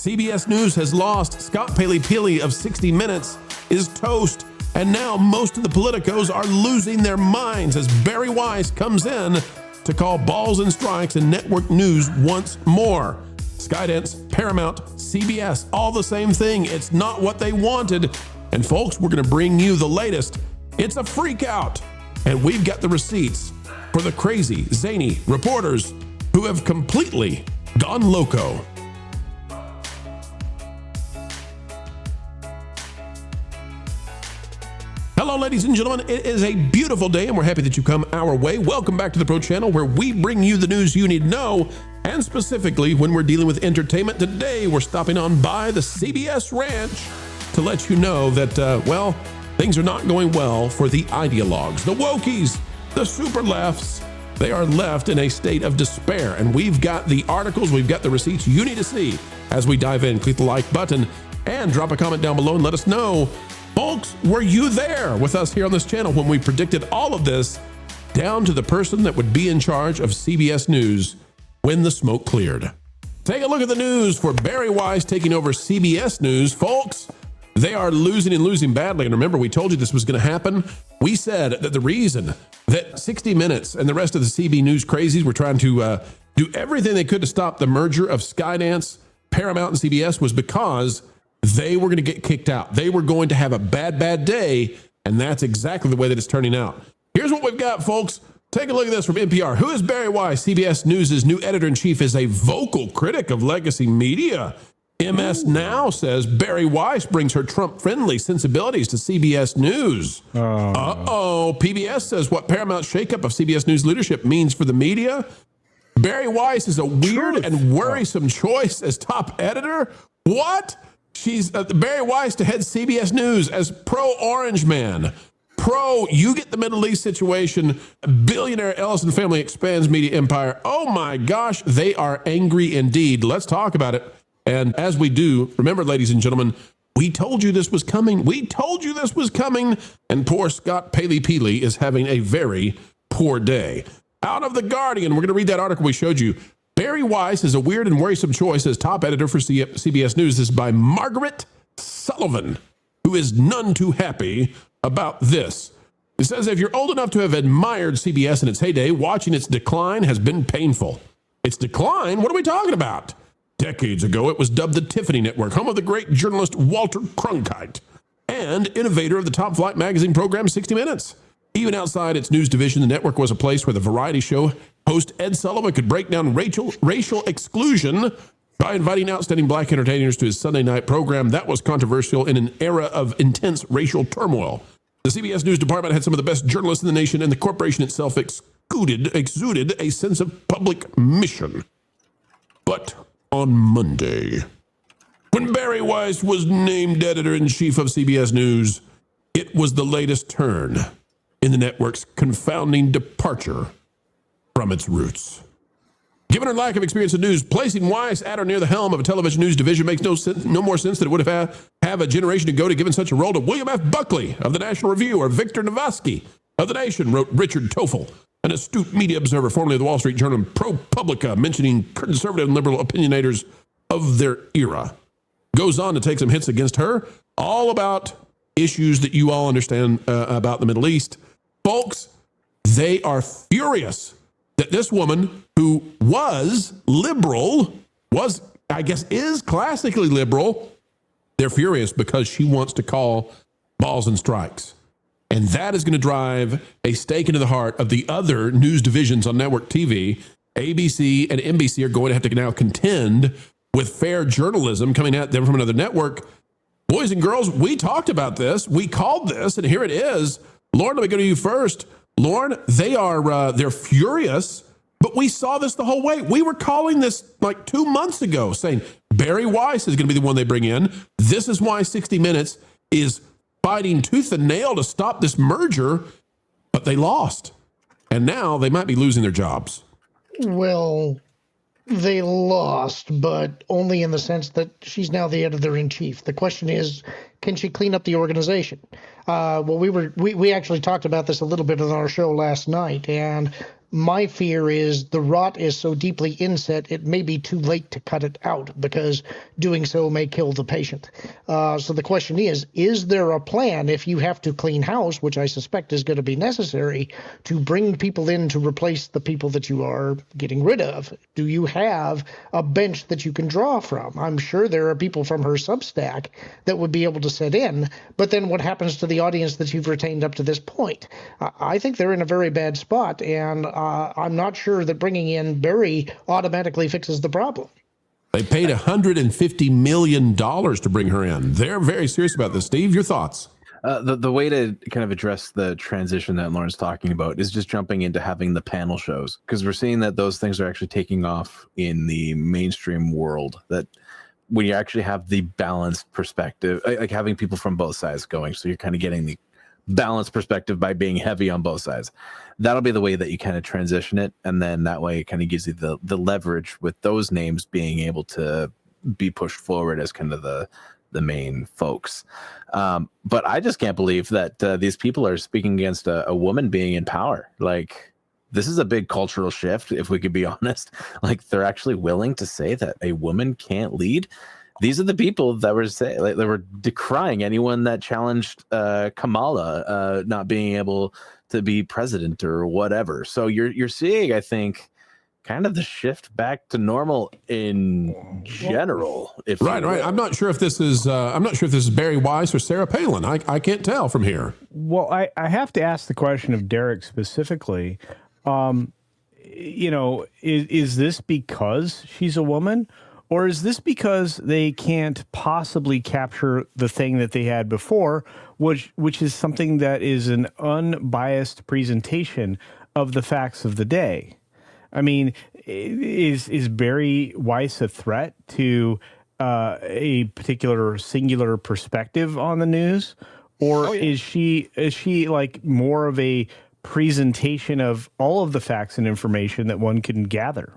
CBS News has lost. Scott Paley of 60 Minutes is toast. And now most of the politicos are losing their minds as Bari Weiss comes in to call balls and strikes in network news once more. Skydance, Paramount, CBS, all the same thing. It's not what they wanted. And folks, we're going to bring you the latest. It's a freak out. And we've got the receipts for the crazy, zany reporters who have completely gone loco. Hello, ladies and gentlemen. It is a beautiful day, and we're happy that you come our way. Welcome back to the Pro Channel, where we bring you the news you need to know, and specifically when we're dealing with entertainment. Today, we're stopping on by the CBS Ranch to let you know that, things are not going well for the ideologues, the wokies, the super lefts. They are left in a state of despair, and we've got the articles, we've got the receipts you need to see. As we dive in, click the like button and drop a comment down below and let us know. Folks, were you there with us here on this channel when we predicted all of this down to the person that would be in charge of CBS News when the smoke cleared? Take a look at the news for Bari Weiss taking over CBS News. Folks, they are losing and losing badly. And remember, we told you this was going to happen. We said that the reason that 60 Minutes and the rest of the CB News crazies were trying to do everything they could to stop the merger of Skydance, Paramount, and CBS was because they were going to get kicked out. They were going to have a bad day, and that's exactly the way that it's turning out. Here's what we've got, folks. Take a look at this from NPR. Who is Bari Weiss? CBS News' new editor-in-chief is a vocal critic of legacy media. MS Now says Bari Weiss brings her Trump-friendly sensibilities to CBS News. PBS says what Paramount's shakeup of CBS News leadership means for the media. Bari Weiss is a weird and worrisome choice as top editor. What? She's Bari Weiss to head CBS News as pro-Orange Man. You get the Middle East situation. Billionaire Ellison family expands media empire. Oh my gosh, they are angry indeed. Let's talk about it. And as we do, remember, ladies and gentlemen, we told you this was coming. We told you this was coming. And poor Scott Paley is having a very poor day. Out of The Guardian, we're going to read that article we showed you. Bari Weiss is a weird and worrisome choice as top editor for CBS News. This is by Margaret Sullivan, who is none too happy about this. It says, if you're old enough to have admired CBS in its heyday, watching its decline has been painful. Its decline? What are we talking about? Decades ago, it was dubbed the Tiffany Network, home of the great journalist Walter Cronkite, and innovator of the top flight magazine program 60 Minutes. Even outside its news division, the network was a place where the variety show host Ed Sullivan could break down racial exclusion by inviting outstanding black entertainers to his Sunday night program. That was controversial in an era of intense racial turmoil. The CBS News department had some of the best journalists in the nation, and the corporation itself exuded a sense of public mission. But on Monday, when Bari Weiss was named editor-in-chief of CBS News, it was the latest turn in the network's confounding departure from its roots. Given her lack of experience in news, placing Weiss at or near the helm of a television news division makes no more sense than it would have a generation ago to given such a role to William F. Buckley of the National Review or Victor Navasky of The Nation, wrote Richard Toffel, an astute media observer formerly of the Wall Street Journal and ProPublica, mentioning conservative and liberal opinionators of their era. Goes on to take some hits against her, all about issues that you all understand about the Middle East. Folks, they are furious that this woman who was liberal, is classically liberal, they're furious because she wants to call balls and strikes. And that is going to drive a stake into the heart of the other news divisions on network TV. ABC and NBC are going to have to now contend with fair journalism coming at them from another network. Boys and girls, we talked about this. We called this, and here it is. Lauren, let me go to you first. Lauren, they're furious, but we saw this the whole way. We were calling this like 2 months ago, saying Bari Weiss is going to be the one they bring in. This is why 60 Minutes is fighting tooth and nail to stop this merger, but they lost. And now they might be losing their jobs. Well, they lost, but only in the sense that she's now the editor-in-chief. The question is, can she clean up the organization? Well, we actually talked about this a little bit on our show last night, and my fear is the rot is so deeply inset it may be too late to cut it out because doing so may kill the patient. So the question is there a plan if you have to clean house, which I suspect is going to be necessary, to bring people in to replace the people that you are getting rid of? Do you have a bench that you can draw from? I'm sure there are people from her Substack that would be able to sit in, but then what happens to the audience that you've retained up to this point? I think they're in a very bad spot, and I'm not sure that bringing in Bari automatically fixes the problem. They paid $150 million to bring her in. They're very serious about this. Steve, your thoughts? The way to kind of address the transition that Lauren's talking about is just jumping into having the panel shows, because we're seeing that those things are actually taking off in the mainstream world, that when you actually have the balanced perspective, like having people from both sides going, so you're kind of getting the balanced perspective by being heavy on both sides. That'll be the way that you kind of transition it, and then that way it kind of gives you the leverage with those names being able to be pushed forward as kind of the main folks. But I just can't believe that these people are speaking against a woman being in power. Like, this is a big cultural shift, if we could be honest. Like, they're actually willing to say that a woman can't lead. These are the people that were they were decrying anyone that challenged Kamala not being able to be president or whatever. So you're seeing, I think, kind of the shift back to normal in general. Right. I'm not sure if this is Bari Weiss or Sarah Palin. I can't tell from here. Well, I have to ask the question of Derek specifically. Is this because she's a woman? Or is this because they can't possibly capture the thing that they had before, which is something that is an unbiased presentation of the facts of the day? I mean, is Bari Weiss a threat to a particular singular perspective on the news? Or is she like more of a presentation of all of the facts and information that one can gather?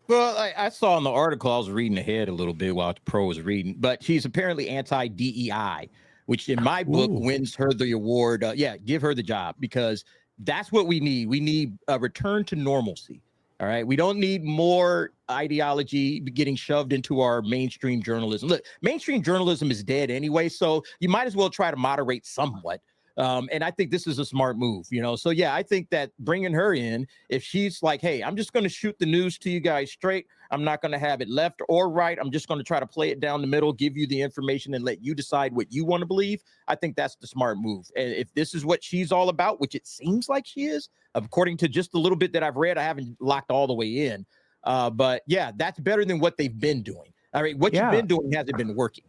Well, I saw in the article, I was reading ahead a little bit while the pro was reading, but she's apparently anti-DEI, which in my book wins her the award. Give her the job, because that's what we need. We need a return to normalcy. All right. We don't need more ideology getting shoved into our mainstream journalism. Look, mainstream journalism is dead anyway, so you might as well try to moderate somewhat. And I think this is a smart move, So, I think that bringing her in, if she's like, hey, I'm just going to shoot the news to you guys straight. I'm not going to have it left or right. I'm just going to try to play it down the middle, give you the information and let you decide what you want to believe. I think that's the smart move. And if this is what she's all about, which it seems like she is, according to just the little bit that I've read, I haven't locked all the way in. But that's better than what they've been doing. I mean, what you've been doing hasn't been working,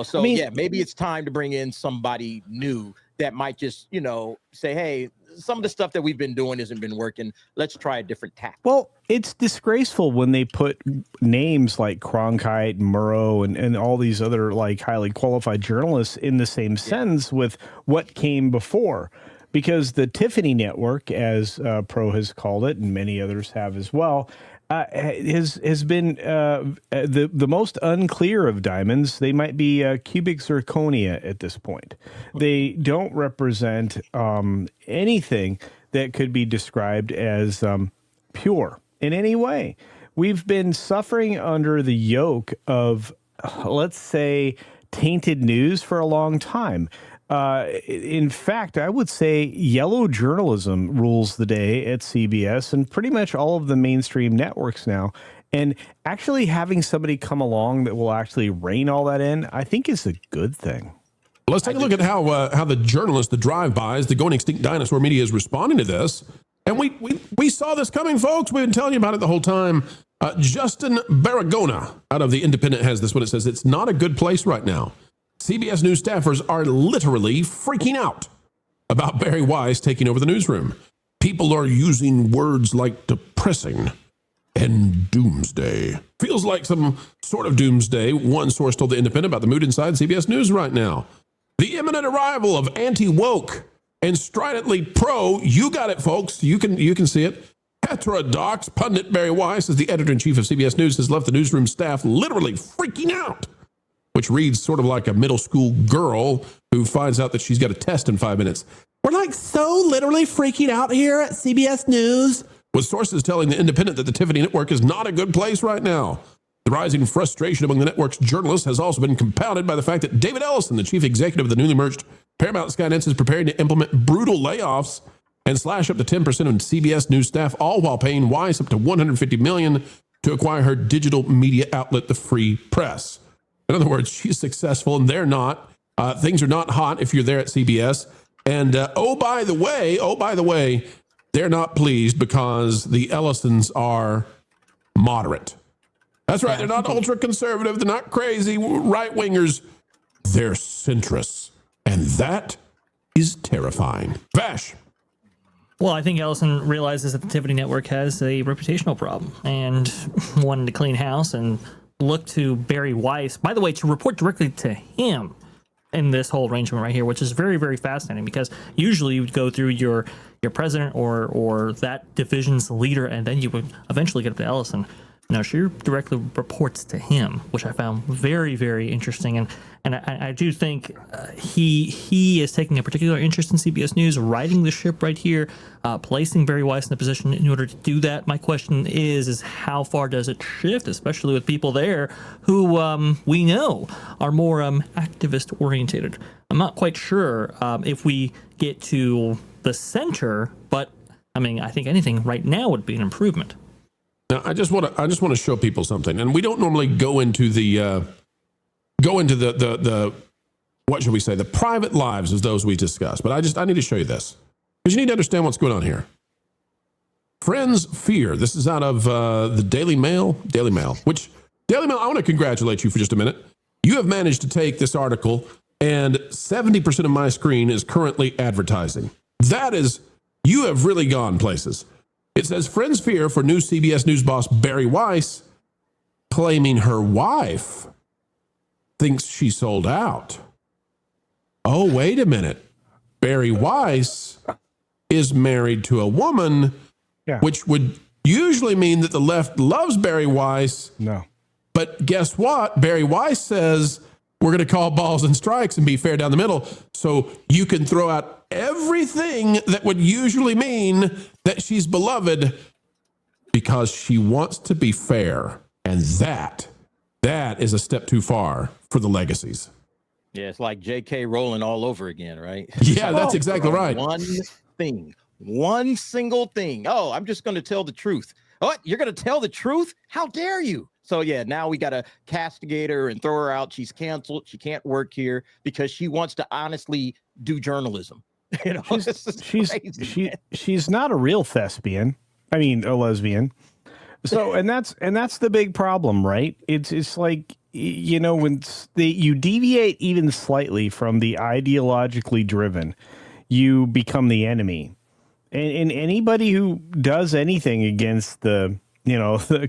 So, maybe it's time to bring in somebody new that might just, say, hey, some of the stuff that we've been doing hasn't been working. Let's try a different tack. Well, it's disgraceful when they put names like Cronkite, Murrow, and all these other like highly qualified journalists in the same sentence with what came before. Because the Tiffany Network, as Pro has called it, and many others have as well, has been the most unclear of diamonds. They might be cubic zirconia at this point. They don't represent anything that could be described as pure in any way. We've been suffering under the yoke of, let's say, tainted news for a long time. In fact, I would say yellow journalism rules the day at CBS and pretty much all of the mainstream networks now. And actually having somebody come along that will actually rein all that in, I think is a good thing. Let's take a look at how the journalists, the drive-bys, the going extinct dinosaur media is responding to this. And we saw this coming, folks. We've been telling you about it the whole time. Justin Baragona out of The Independent has this one. It says, it's not a good place right now. CBS News staffers are literally freaking out about Bari Weiss taking over the newsroom. People are using words like depressing and doomsday. Feels like some sort of doomsday, one source told The Independent about the mood inside CBS News right now. The imminent arrival of anti-woke and stridently pro, you got it, folks. You can see it. Heterodox pundit Bari Weiss, as the editor-in-chief of CBS News, has left the newsroom staff literally freaking out which reads sort of like a middle school girl who finds out that she's got a test in 5 minutes. We're like so literally freaking out here at CBS News, with sources telling The Independent that the Tiffany network is not a good place right now. The rising frustration among the network's journalists has also been compounded by the fact that David Ellison, the chief executive of the newly merged Paramount Skynets, is preparing to implement brutal layoffs and slash up to 10% of CBS News staff, all while paying Weiss up to $150 million to acquire her digital media outlet, the Free Press. In other words, she's successful and they're not. Things are not hot if you're there at CBS. And oh, by the way, they're not pleased because the Ellisons are moderate. That's right. They're not ultra conservative. They're not crazy right wingers. They're centrists. And that is terrifying. Vash. Well, I think Ellison realizes that the Tiffany network has a reputational problem and wanted to clean house and look to Bari Weiss, by the way, to report directly to him in this whole arrangement right here, which is very, very fascinating because usually you would go through your president or that division's leader, and then you would eventually get up to Ellison. No, she directly reports to him, which I found very, very interesting. And I do think he is taking a particular interest in CBS News, riding the ship right here, placing Bari Weiss in a position in order to do that. My question is how far does it shift, especially with people there who we know are more activist orientated. I'm not quite sure if we get to the center, but I mean, I think anything right now would be an improvement. Now, I just want to show people something, and we don't normally go into the what should we say, the private lives as those we discuss. But I need to show you this because you need to understand what's going on here. Friends fear. This is out of the Daily Mail. Which Daily Mail, I want to congratulate you for just a minute. You have managed to take this article, and 70% of my screen is currently advertising. That is, you have really gone places. It says, friends fear for new CBS News boss Bari Weiss, claiming her wife thinks she sold out. Oh, wait a minute. Bari Weiss is married to a woman, which would usually mean that the left loves Bari Weiss. No. But guess what? Bari Weiss says, we're going to call balls and strikes and be fair down the middle. So you can throw out everything that would usually mean that she's beloved because she wants to be fair. And that is a step too far for the legacies. Yeah, it's like J.K. Rowling all over again, right? Yeah, that's exactly right. One single thing. Oh, I'm just going to tell the truth. What? You're going to tell the truth? How dare you? So yeah, now we got to castigate her and throw her out. She's canceled. She can't work here because she wants to honestly do journalism. You know, she's not a real thespian. I mean, a lesbian. So and that's the big problem, right? It's like, you know, when you deviate even slightly from the ideologically driven, you become the enemy. And anybody who does anything against the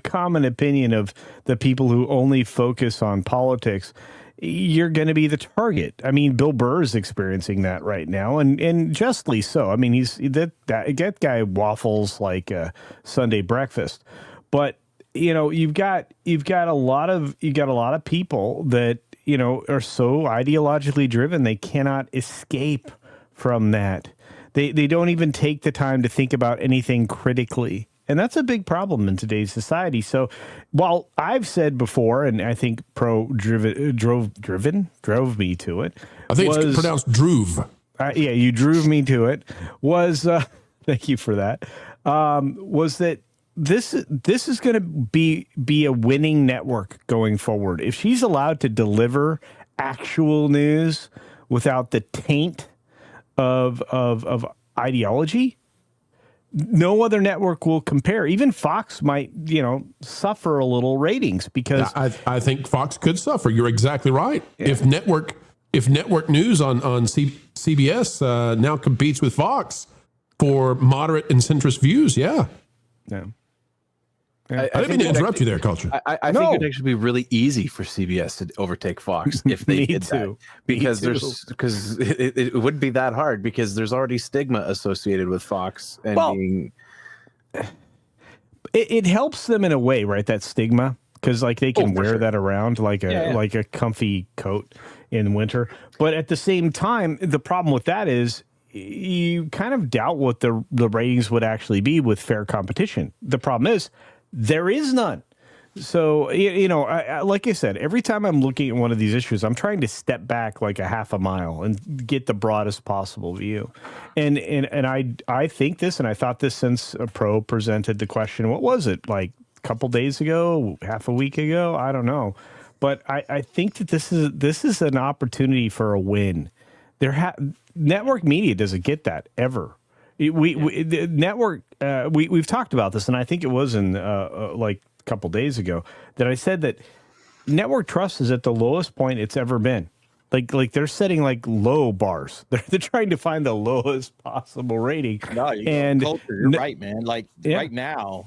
common opinion of the people who only focus on politics, you're going to be the target. I mean, Bill Burr is experiencing that right now, and justly so. I mean, he's that guy waffles like a Sunday breakfast. But you've got a lot of people that are so ideologically driven they cannot escape from that. They don't even take the time to think about anything critically. And that's a big problem in today's society. So while I've said before, and I think drove me to it. I think it's pronounced droove. Yeah, you drove me to it. Thank you for that. Was that this is going to be a winning network going forward. If she's allowed to deliver actual news without the taint of ideology, no other network will compare. Even Fox might, suffer a little ratings because I think Fox could suffer. You're exactly right. Yeah. If network news on CBS now competes with Fox for moderate and centrist views, yeah. I didn't mean to interrupt you there, Culture. I think it'd actually be really easy for CBS to overtake Fox if they did that, because it wouldn't be that hard because there's already stigma associated with Fox and being. It helps them in a way, right? That stigma, because like they can wear that around like a comfy coat in winter. But at the same time, the problem with that is you kind of doubt what the ratings would actually be with fair competition. The problem is there is none. So, I, like I said, every time I'm looking at one of these issues, I'm trying to step back like a half a mile and get the broadest possible view. And I think this, and I thought this since a pro presented the question, what was it, like a couple days ago, half a week ago? I don't know. But I think that this is an opportunity for a win. Network media doesn't get that ever. The network, we've talked about this, and I think it was in like a couple days ago that I said that network trust is at the lowest point it's ever been. Like they're setting like low bars. They're trying to find the lowest possible rating. No, you're right, man. Like right now,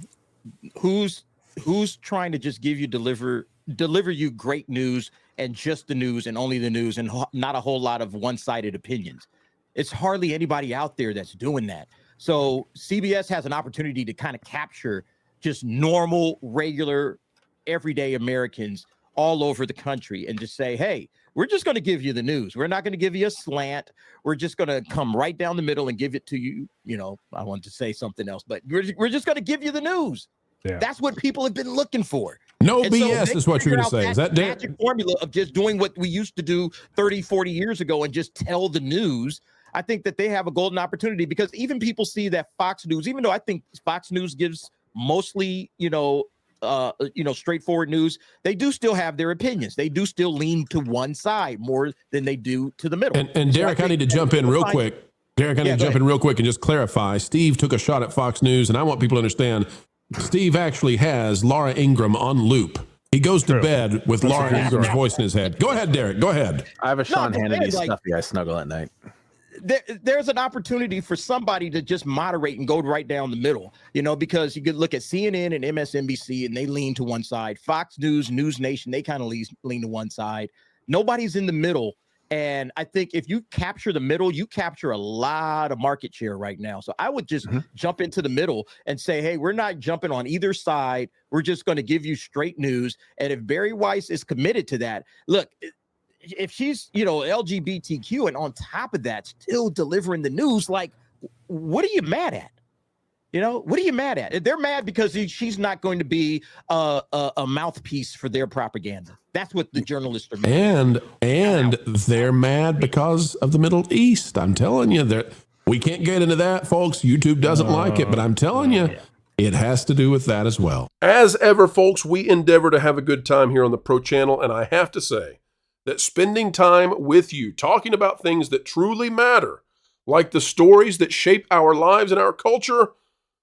who's trying to just deliver you great news and just the news and only the news and not a whole lot of one-sided opinions? It's hardly anybody out there that's doing that. So CBS has an opportunity to kind of capture just normal, regular, everyday Americans all over the country and just say, hey, we're just going to give you the news. We're not going to give you a slant. We're just going to come right down the middle and give it to you. I wanted to say something else, but we're just going to give you the news. Yeah. That's what people have been looking for. No BS is what you're going to say. Is that magic formula of just doing what we used to do 30, 40 years ago and just tell the news? I think that they have a golden opportunity, because even people see that Fox News, even though I think Fox News gives mostly, straightforward news, they do still have their opinions. They do still lean to one side more than they do to the middle. And Derek, I need to jump in real quick. Derek, I need to jump in real quick and just clarify. Steve took a shot at Fox News, and I want people to understand Steve actually has Laura Ingraham on loop. He goes to bed with Laura Ingram's voice in his head. Go ahead, Derek. Go ahead. I have a Sean Hannity stuffy I snuggle at night. There's an opportunity for somebody to just moderate and go right down the middle, because you could look at CNN and MSNBC and they lean to one side. Fox News, News Nation, they kind of lean to one side. Nobody's in the middle. And I think if you capture the middle, you capture a lot of market share right now. So I would just jump into the middle and say, hey, we're not jumping on either side. We're just going to give you straight news. And if Bari Weiss is committed to that, look, if she's, LGBTQ and on top of that, still delivering the news, like, what are you mad at? What are you mad at? They're mad because she's not going to be a mouthpiece for their propaganda. That's what the journalists are mad. And they're mad because of the Middle East. I'm telling you that we can't get into that, folks. YouTube doesn't like it, but I'm telling you, it has to do with that as well. As ever, folks, we endeavor to have a good time here on the Pro Channel, and I have to say that spending time with you, talking about things that truly matter, like the stories that shape our lives and our culture,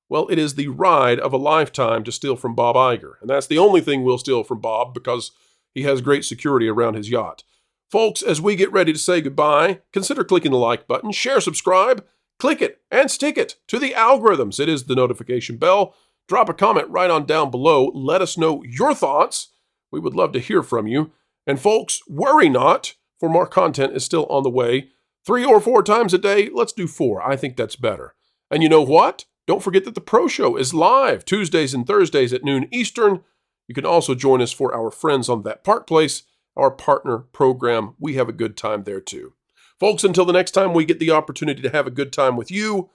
well, it is the ride of a lifetime to steal from Bob Iger. And that's the only thing we'll steal from Bob, because he has great security around his yacht. Folks, as we get ready to say goodbye, consider clicking the like button, share, subscribe, click it, and stick it to the algorithms. It is the notification bell. Drop a comment right on down below. Let us know your thoughts. We would love to hear from you. And folks, worry not, for more content is still on the way. 3 or 4 times a day. Let's do 4. I think that's better. And you know what? Don't forget that the Pro Show is live Tuesdays and Thursdays at noon Eastern. You can also join us for our friends on That Park Place, our partner program. We have a good time there too. Folks, until the next time we get the opportunity to have a good time with you,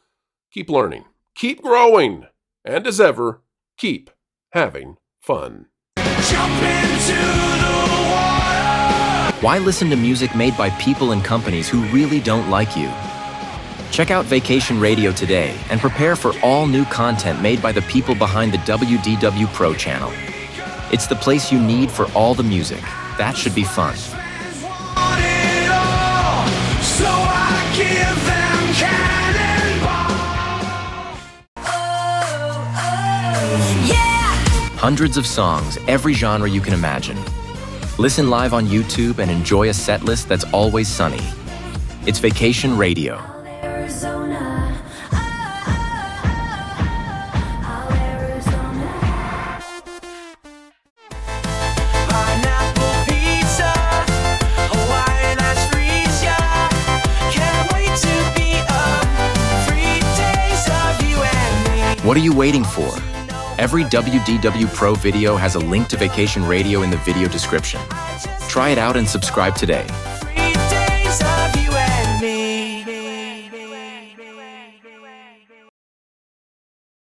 keep learning, keep growing, and as ever, keep having fun. Jump into the water. Why listen to music made by people and companies who really don't like you? Check out Vacation Radio today and prepare for all new content made by the people behind the WDW Pro Channel. It's the place you need for all the music. That should be fun. Hundreds of songs, every genre you can imagine. Listen live on YouTube and enjoy a set list that's always sunny. It's Vacation Radio. What are you waiting for? Every WDW Pro video has a link to Vacation Radio in the video description. Try it out and subscribe today.